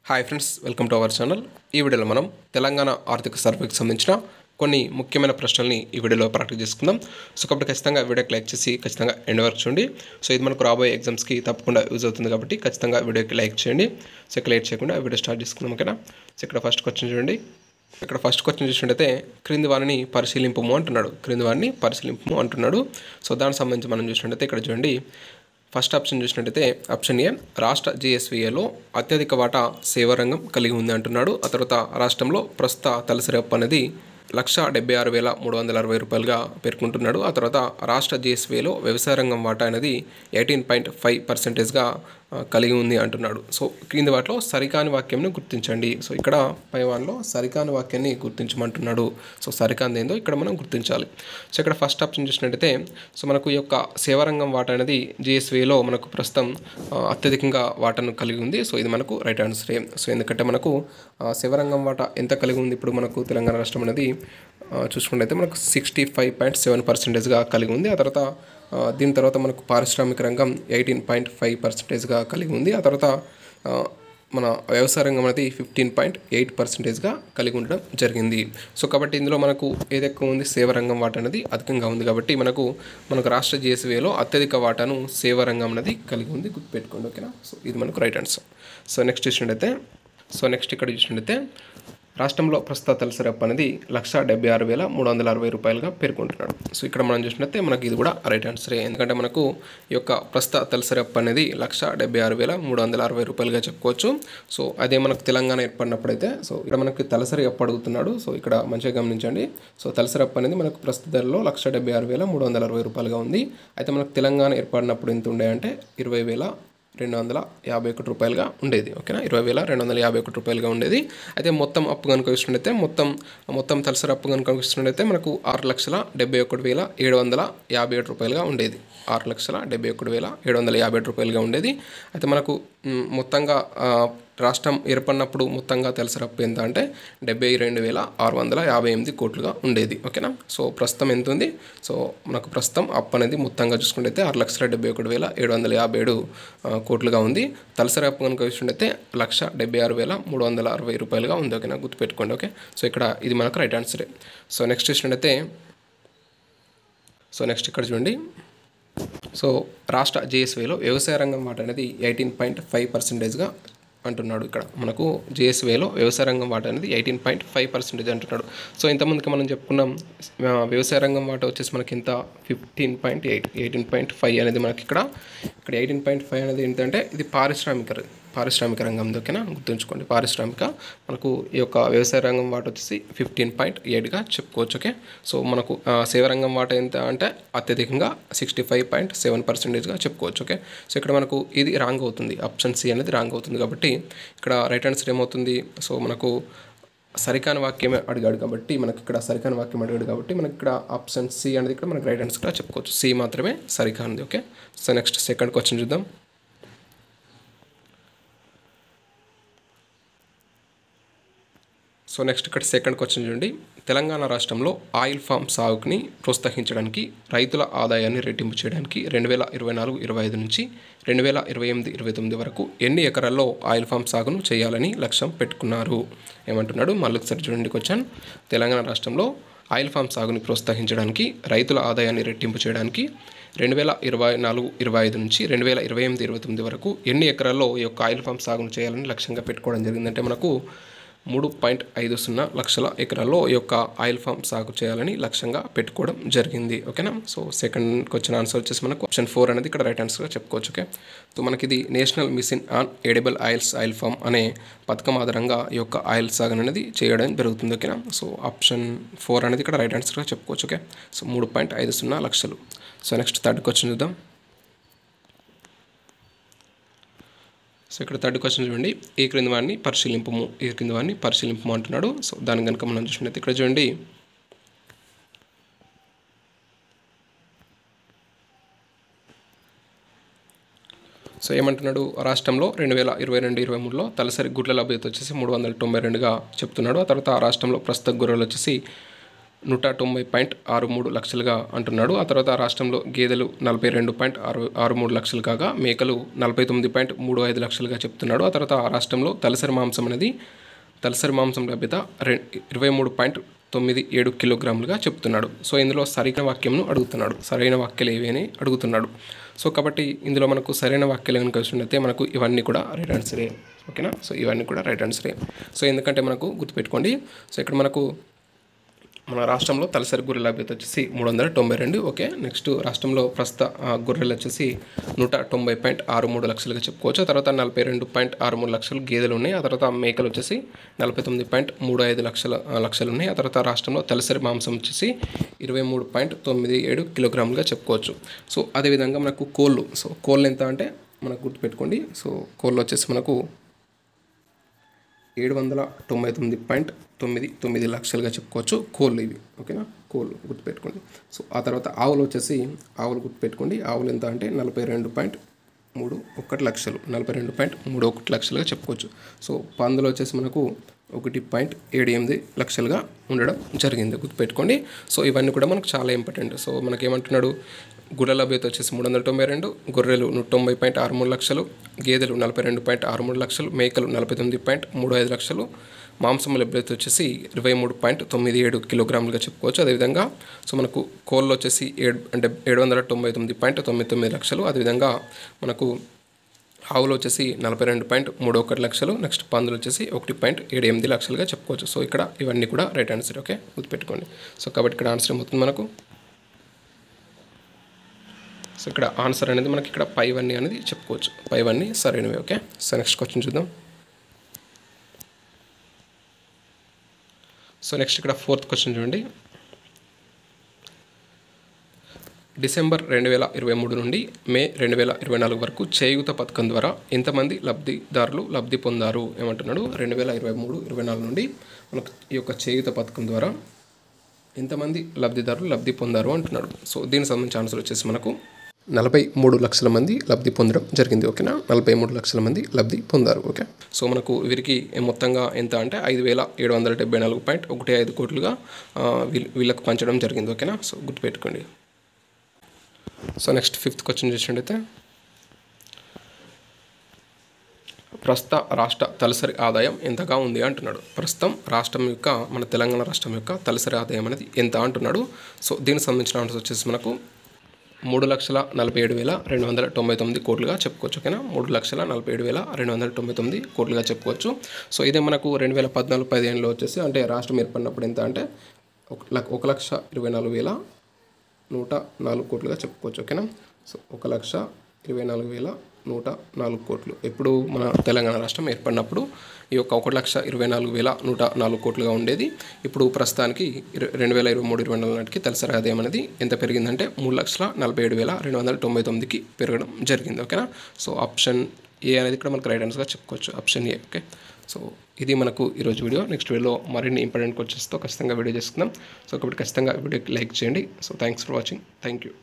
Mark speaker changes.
Speaker 1: Hi friends, welcome to our channel. ఈ వీడియోలో మనం తెలంగాణ ఆర్థిక సర్వేకి సంబంధించిన కొన్ని ముఖ్యమైన ప్రశ్నల్ని ఈ వీడియోలో ప్రాక్టీస్ చేసుకుందాం. సో కాబట్టి ఖచ్చితంగా వీడియోకి లైక్ చేసి ఖచ్చితంగా ఎండ్ వరకు చూడండి. సో ఇది మనకు రాబోయే ఎగ్జామ్స్కి తప్పకుండా యూజ్ అవుతుంది కాబట్టి ఖచ్చితంగా వీడియోకి లైక్ చేయండి. సో ఇక లేట్ చేయకుండా వీడియో స్టార్ట్ చేసుకుందాం. ఓకేనా? సో ఇక్కడ ఫస్ట్ క్వశ్చన్ చూడండి. ఇక్కడ ఫస్ట్ క్వశ్చన్ చూసినట్టయితే క్రింది వారిని పరిశీలింపము అంటున్నాడు. క్రింది వారిని పరిశీలింపము అంటున్నాడు. సో దానికి సంబంధించి మనం చూసినట్టయితే ఇక్కడ చూడండి. ఫస్ట్ ఆప్షన్ చూసినట్టయితే ఆప్షన్ ఏ, రాష్ట్ర జీఎస్వీఏలో అత్యధిక వాటా సేవా రంగం కలిగి ఉంది అంటున్నాడు. ఆ తర్వాత రాష్ట్రంలో ప్రస్తుత తలసరి అప్పు అనేది 1,76,360 రూపాయలుగా పేర్కొంటున్నాడు. ఆ తర్వాత రాష్ట్ర జీఎస్వీలో వ్యవసాయ రంగం వాటా అనేది 18.5%గా కలిగి ఉంది అంటున్నాడు. సో క్రింది వాటిలో సరికాని వాక్యంని గుర్తించండి. సో ఇక్కడ పై వాటిలో సరికాని వాక్యాన్ని గుర్తించమంటున్నాడు. సో సరికానిది ఏందో ఇక్కడ మనం గుర్తించాలి. సో ఇక్కడ ఫస్ట్ ఆప్షన్ చూసినట్టయితే సో మనకు ఈ యొక్క సేవారంగం వాటా అనేది జీఎస్వీలో మనకు ప్రస్తుతం అత్యధికంగా వాటాను కలిగి ఉంది. సో ఇది మనకు రైట్ ఆన్సరే. సో ఎందుకంటే మనకు సేవారంగం వాటా ఎంత కలిగి ఉంది ఇప్పుడు మనకు తెలంగాణ రాష్ట్రం అనేది చూసుకున్నట్టయితే మనకు 65.7%గా కలిగి ఉంది. ఆ తర్వాత దీని తర్వాత మనకు పారిశ్రామిక రంగం 18.5%గా కలిగి ఉంది. ఆ తర్వాత మన వ్యవసాయ రంగం అనేది 15.8%గా కలిగి ఉండడం జరిగింది. సో కాబట్టి ఇందులో మనకు ఏది ఎక్కువ ఉంది, సేవా రంగం వాటా అనేది అధికంగా ఉంది కాబట్టి మనకు రాష్ట్ర జీఎస్వీలో అత్యధిక వాటాను సేవా రంగం అనేది కలిగి ఉంది. గుర్తుపెట్టుకోండి. ఓకేనా? సో ఇది మనకు రైట్ ఆన్సర్. సో నెక్స్ట్ ఇక్కడ చూసినట్టయితే రాష్ట్రంలో ప్రస్తుత తలసరి అప్పు అనేది 1,76,360 రూపాయలుగా పేర్కొంటున్నాడు. సో ఇక్కడ మనం చూసినట్లయితే మనకి ఇది కూడా రైట్ ఆన్సరే. ఎందుకంటే మనకు ఈ యొక్క ప్రస్తుత తలసరి అప్పు అనేది 1,76,360 రూపాయలుగా చెప్పుకోవచ్చు. సో అదే మనకు తెలంగాణ ఏర్పడినప్పుడైతే సో ఇక్కడ మనకి తలసరి అప్పు అడుగుతున్నాడు. సో ఇక్కడ మంచిగా గమనించండి. సో తలసరి అప్పు అనేది మనకు ప్రస్తుత ధరలో 1,76,360 రూపాయలుగా ఉంది. అయితే మనకు తెలంగాణ ఏర్పడినప్పుడు ఎంత ఉండే అంటే 20,251 రూపాయలుగా ఉండేది. ఓకేనా? 20,251 రూపాయలుగా ఉండేది. అయితే మొత్తం అప్పు కనుక చూసినట్టయితే మొత్తం తలసరి అప్పు కనుక చూసినట్టయితే మనకు 6,71,757 రూపాయలుగా ఉండేది. 6,71,757 రూపాయలుగా ఉండేది. అయితే మనకు మొత్తంగా రాష్ట్రం ఏర్పడినప్పుడు మొత్తంగా తలసరి అప్పు ఎంత అంటే 72,658 కోట్లుగా ఉండేది. ఓకేనా? సో ప్రస్తుతం ఎంత ఉంది? సో మనకు ప్రస్తుతం అప్పు అనేది మొత్తంగా చూసుకుంటే 6,71,757 కోట్లుగా ఉంది. తలసరి అప్పు కనుక చూసుకుంటే 1,76,360 రూపాయలుగా ఉంది. ఓకేనా? గుర్తుపెట్టుకోండి. ఓకే? సో ఇక్కడ ఇది మనకు రైట్ ఆన్సరే. సో నెక్స్ట్ ఇక్కడ చూడండి. సో రాష్ట్ర జీఎస్వీలో వ్యవసాయ రంగం వాటా అనేది 18.5%గా అంటున్నాడు. ఇక్కడ మనకు జీఎస్వీలో వ్యవసాయ రంగం వాటా అనేది 18.5% అంటున్నాడు. సో ఇంతమందికి మనం చెప్పుకున్నాం వ్యవసాయ రంగం వాటా వచ్చేసి మనకి ఇంత 18.5 అనేది మనకి ఇక్కడ 18.5 అనేది ఏంటంటే ఇది పారిశ్రామిక రంగం. ఓకేనా? గుర్తుంచుకోండి. మనకు ఈ యొక్క వ్యవసాయ రంగం వాటా వచ్చేసి 15.8గా చెప్పుకోవచ్చు. ఓకే? సో మనకు సేవా రంగం వాటా ఎంత అంటే అత్యధికంగా 65.7%గా చెప్పుకోవచ్చు. ఓకే? సో ఇక్కడ మనకు ఇది రాంగ్ అవుతుంది. ఆప్షన్ సి అనేది రాంగ్ అవుతుంది. కాబట్టి ఇక్కడ రైట్ ఆన్సర్ ఏమవుతుంది? సో మనకు సరికాని వాక్యమే అడిగాడు కాబట్టి మనకి ఇక్కడ సరికాని వాక్యం అడిగాడు కాబట్టి మనకి ఇక్కడ ఆప్షన్ సి అనేది ఇక్కడ మనకి రైట్ ఆన్సర్గా చెప్పుకోవచ్చు. సి మాత్రమే సరికానిది. Okay? So next second question చూద్దాం. సో నెక్స్ట్ ఇక్కడ సెకండ్ క్వశ్చన్ చూడండి. తెలంగాణ రాష్ట్రంలో ఆయిల్ ఫామ్ సాగుని ప్రోత్సహించడానికి రైతుల ఆదాయాన్ని రెట్టింపు చేయడానికి 2024-25 నుంచి 2028-29 వరకు ఎన్ని ఎకరాల్లో ఆయిల్ ఫామ్ సాగును చేయాలని లక్ష్యం పెట్టుకున్నారు ఏమంటున్నాడు? మళ్ళీ ఒకసారి చూడండి క్వశ్చన్. తెలంగాణ రాష్ట్రంలో ఆయిల్ ఫామ్ సాగుని ప్రోత్సహించడానికి రైతుల ఆదాయాన్ని రెట్టింపు చేయడానికి 2024-25 నుంచి 2028-29 వరకు ఎన్ని ఎకరాల్లో ఈ యొక్క ఆయిల్ ఫామ్ సాగును చేయాలని లక్ష్యంగా పెట్టుకోవడం జరిగిందంటే మనకు 3.50 లక్షల ఎకరాల్లో ఈ యొక్క ఆయిల్ ఫామ్ సాగు చేయాలని లక్ష్యంగా పెట్టుకోవడం జరిగింది. ఓకేనా? సో సెకండ్ క్వశ్చన్ ఆన్సర్ వచ్చేసి మనకు ఆప్షన్ 4 అనేది ఇక్కడ రైట్ ఆన్సర్గా చెప్పుకోవచ్చు. ఓకే? సో మనకి ఇది national mission on edible oil palm అనే పథకం ఆధారంగా ఈ యొక్క ఆయిల్ సాగు అనేది చేయడం జరుగుతుంది. ఓకేనా? సో ఆప్షన్ 4 అనేది ఇక్కడ రైట్ ఆన్సర్గా చెప్పుకోవచ్చు. ఓకే? సో 3.50 లక్షలు. సో నెక్స్ట్ థర్డ్ క్వశ్చన్ చూద్దాం. సో ఇక్కడ థర్డ్ క్వశ్చన్ చూడండి. ఈ క్రింది వారిని పరిశీలింపము అంటున్నాడు. సో దాని కనుక మనం చూసినట్టు ఇక్కడ చూడండి. సో ఏమంటున్నాడు? రాష్ట్రంలో 2022-23లో తలసరి గుడ్ల లభ్యత వచ్చేసి 392గా చెప్తున్నాడు. ఆ తర్వాత రాష్ట్రంలో ప్రస్తుత గొర్రెలు వచ్చేసి 190.63 లక్షలుగా అంటున్నాడు. ఆ తర్వాత రాష్ట్రంలో గేదెలు 42.63 లక్షలు కాగా మేకలు 49.35 లక్షలుగా చెప్తున్నాడు. ఆ తర్వాత రాష్ట్రంలో తలసరి మాంసం లభ్యత 23.97 కిలోగ్రాములుగా చెప్తున్నాడు. సో ఇందులో సరైన వాక్యంను అడుగుతున్నాడు, సరైన వాక్యాలు ఏవి అని అడుగుతున్నాడు. సో కాబట్టి ఇందులో మనకు సరైన వాక్యాలు కనుక వచ్చినట్లయితే మనకు ఇవన్నీ కూడా రైట్ ఆన్సరే. ఓకేనా, సో ఇవన్నీ కూడా రైట్ ఆన్సరే. సో ఎందుకంటే మనకు గుర్తుపెట్టుకోండి, సో ఇక్కడ మనకు మన రాష్ట్రంలో తలసరి గొర్రెల లభ్యత వచ్చేసి 392. ఓకే, నెక్స్ట్ రాష్ట్రంలో ప్రస్తుత గొర్రెలు వచ్చేసి 190.63 లక్షలుగా చెప్పుకోవచ్చు. ఆ తర్వాత 42.63 లక్షలు గేదెలు ఉన్నాయి. ఆ తర్వాత మేకలు వచ్చేసి 49.35 లక్షలు ఉన్నాయి. ఆ తర్వాత రాష్ట్రంలో తలసరి మాంసం వచ్చేసి 23.97 కిలోగ్రాములుగా చెప్పుకోవచ్చు. సో అదేవిధంగా మనకు కోళ్ళు, సో కోళ్ళు ఎంత అంటే మనకు గుర్తుపెట్టుకోండి, సో కోళ్ళు వచ్చేసి మనకు 799.99 లక్షలుగా చెప్పుకోవచ్చు కోళ్ళు ఇవి. ఓకేనా, కోళ్ళు గుర్తుపెట్టుకోండి. సో ఆ తర్వాత ఆవులు వచ్చేసి గుర్తుపెట్టుకోండి, ఆవులు ఎంత అంటే 42.31 లక్షలు, 42.31 లక్షలుగా చెప్పుకోవచ్చు. సో పందులు వచ్చేసి మనకు 1.78 లక్షలుగా ఉండడం జరిగింది, గుర్తుపెట్టుకోండి. సో ఇవన్నీ కూడా మనకు చాలా ఇంపార్టెంట్. సో మనకేమంటున్నాడు, గుర్రెల లభ్యత వచ్చేసి 392, గొర్రెలు 190.63 లక్షలు, గేదెలు 42.63 లక్షలు, మేకలు 49.35 లక్షలు, మాంసం లభ్యత వచ్చేసి 23.97 కిలోగ్రాములుగా చెప్పుకోవచ్చు. అదేవిధంగా సో మనకు కోళ్ళు వచ్చేసి 799.99 లక్షలు, అదేవిధంగా మనకు ఆవులు వచ్చేసి 42.31 లక్షలు, నెక్స్ట్ పందులు వచ్చేసి 1.78 లక్షలుగా చెప్పుకోవచ్చు. సో ఇక్కడ ఇవన్నీ కూడా రైట్ ఆన్సర్. ఓకే, గుర్తుపెట్టుకోండి. సో కాబట్టి ఇక్కడ ఆన్సర్ ఏమవుతుంది మనకు, సో ఇక్కడ ఆన్సర్ అనేది మనకి ఇక్కడ పైవన్నీ అనేది చెప్పుకోవచ్చు, పైవన్నీ సరైనవి. ఓకే, సో నెక్స్ట్ క్వశ్చన్ చూద్దాం. సో నెక్స్ట్ ఇక్కడ 4th క్వశ్చన్ చూడండి. డిసెంబర్ 2023 నుండి మే 2024 వరకు చేయూత పథకం ద్వారా ఎంతమంది లబ్ధిదారులు లబ్ధి పొందారు ఏమంటున్నాడు. 2023-24 నుండి మనకు ఈ యొక్క చేయూత పథకం ద్వారా ఎంతమంది లబ్ధిదారులు లబ్ధి పొందారు అంటున్నాడు. సో దీనికి సంబంధించిన ఆన్సర్ వచ్చేసి మనకు 43 లక్షల మంది లబ్ధి పొందడం జరిగింది. ఓకేనా, 43 లక్షల మంది లబ్ధి పొందారు. ఓకే, సో మనకు వీరికి మొత్తంగా ఎంత అంటే 5,774.15 కోట్లుగా వీళ్ళకు పంచడం జరిగింది. ఓకేనా, సో గుర్తుపెట్టుకోండి. సో నెక్స్ట్ 5th క్వశ్చన్ చూసినట్టయితే, ప్రస్తుత రాష్ట్ర తలసరి ఆదాయం ఎంతగా ఉంది అంటున్నాడు. ప్రస్తుతం రాష్ట్రం యొక్క మన తెలంగాణ రాష్ట్రం యొక్క తలసరి ఆదాయం అనేది ఎంత అంటున్నాడు. సో దీనికి సంబంధించిన ఆన్సర్ వచ్చేసి మనకు 3,47,299 కోట్లుగా చెప్పుకోవచ్చు. ఓకేనా, 3,47,299 కోట్లుగా చెప్పుకోవచ్చు. సో ఇదే మనకు 2014-15లో వచ్చేసి అంటే రాష్ట్రం ఏర్పడినప్పుడు ఎంత అంటే 1,24,104 కోట్లుగా చెప్పుకోవచ్చు. ఓకేనా, సో 1,24,104 కోట్లు ఎప్పుడు మన తెలంగాణ రాష్ట్రం ఏర్పడినప్పుడు ఈ యొక్క 1,24,104 కోట్లుగా ఉండేది. ఇప్పుడు ప్రస్తుతానికి 2023-24 నాటికి తలసరి ఆదాయం అనేది ఎంత పెరిగిందంటే 3,47,299కి పెరగడం జరిగింది. ఓకేనా, సో ఆప్షన్ ఏ అనేది ఇక్కడ మనకు రైట్ ఆన్సర్గా చెప్పుకోవచ్చు, ఆప్షన్ ఏ. ఓకే, సో ఇది మనకు ఈరోజు వీడియో. నెక్స్ట్ వీడియోలో మరిన్ని ఇంపార్టెంట్ క్వశ్చన్స్తో ఖచ్చితంగా వీడియో చేసుకుందాం. సో కాబట్టి ఖచ్చితంగా వీడియోకి లైక్ చేయండి. So thanks for watching. Thank you.